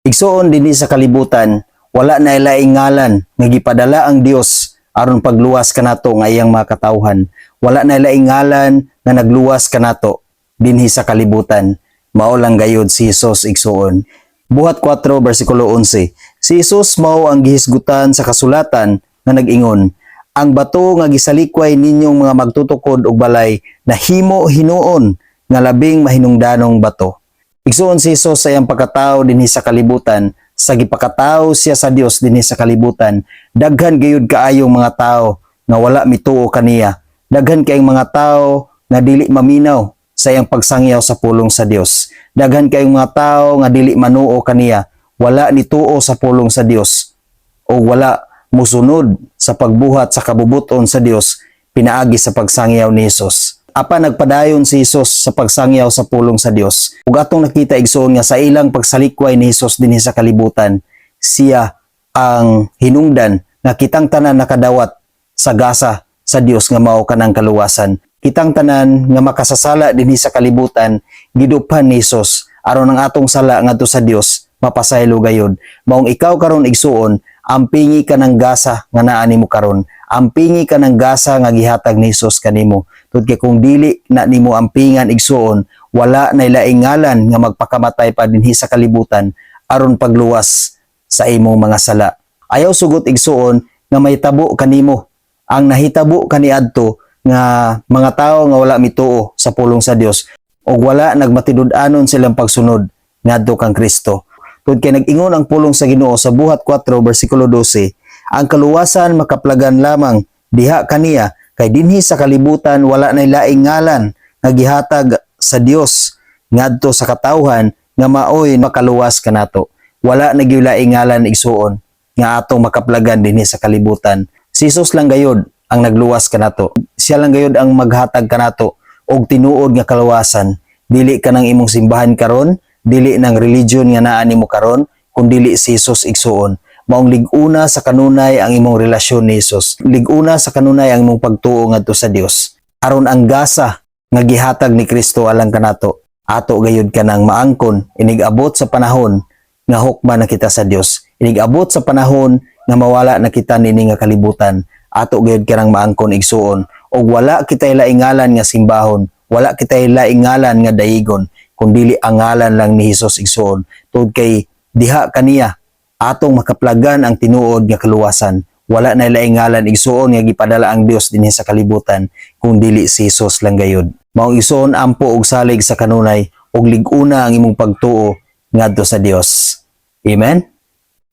Igsuon dinhi sa kalibutan, wala na ilaing ngalan nga gipadala ang Dios aron pagluwas kanato nga iyang mga katawhan. Wala na ilaing ngalan nga nagluwas kanato dinhi sa kalibutan. Mao lang gayud si Hesus igsuon. Buhat 4 bersikulo 11. Si Hesus mao ang gihisgutan sa kasulatan nga nag-ingon, ang bato nga gisalikway ninyong mga magtutukod og balay nahimo hinuon nga labing mahinungdanong bato. Igsuon si Hesus sa iyang pagkatao dinhi sa kalibutan, sa gipakatao siya sa Dios dinhi sa kalibutan, daghan gayud kaayong mga tao nga wala mituo kaniya. Daghan kayong mga tao nga dili maminaw sa iyang pagsangyaw sa pulong sa Dios. Daghan kayong mga tao nga dili manuo kaniya, wala nituo sa pulong sa Dios o wala musunod sa pagbuhat sa kabubuton sa Dios pinaagi sa pagsangyaw ni Hesus. Apa nagpadayon si Hesus sa pagsangyaw sa pulong sa Dios. Ug atong nakita igsoon nga sa ilang pagsalikway ni Hesus dinhi sa kalibutan, siya ang hinungdan nga kitang tanan nakadawat sa gasa sa Dios nga mao kanang kaluwasan. Kitang tanan nga makasasala dinhi sa kalibutan gidupan ni Hesus aron ang atong sala ngadto sa Dios mapasaylo gayud. Maong ikaw karon igsuon, ampingi ka ng gasa nga naa nimo karon. Ampingi ka ng gasa nga gihatag ni Hesus kanimo. Tud kay kung dili na nimo ampingan igsuon, wala na ilaing ngalan nga magpakamatay pa dinhi sa kalibutan aron pagluwas sa imong mga sala. Ayaw sugot igsuon nga mahitabo kanimo. Ang nahitabo kaniadto nga mga tao nga wala mituo sa pulong sa Dios o wala nagmatidud-anon silang pagsunod ngadto kang Kristo. Tud kay nag-ingon ang pulong sa Ginoo sa buhat 4 bersikulo 12, ang kaluwasan makaplagan lamang diha kaniya kay dinhi sa kalibutan wala nay laing ngalan nga gihatag sa Dios ngadto sa katawhan nga maoy makaluwas kanato. Wala na gyud laing ngalan igsuon nga atong makaplagan dinhi sa kalibutan. Si Hesus lang gayud ang nagluwas kanato. Siya lang gayud ang maghatag kanato og tinuod nga kaluwasan. Dili ka nang imong simbahan karon, dili nang religion nga naa nimo karon, kun dili si Hesus igsuon. Maong lig-una sa kanunay ang imong relasyon ni Hesus. Lig-una sa kanunay ang imong pagtuo ngadto sa Dios. Aron ang gasa nga gihatag ni Kristo alang kanato, ato gayud kanang maangkon inig-abot sa panahon nga hukma na kita sa Dios. Inig-abot sa panahon nga mawala na kita nini nga kalibutan. Ato gayud kanang maangkon igsuon. Og wala kita ilaingalan nga simbahon, wala kita ilaingalan nga dayigon, kundili ang ngalan lang ni Hesus igsuon. Tud kay diha kaniya atong makaplagan ang tinuod nga kaluwasan. Wala na ilaingalan igsuon nga gipadala ang Dios dinhi sa kalibutan kung dili si Hesus lang gayud. Maong igsuon ampo og salig sa kanunay og lig-una ang imong pagtuo ngadto sa Dios. Amen.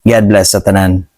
God bless sa tanan.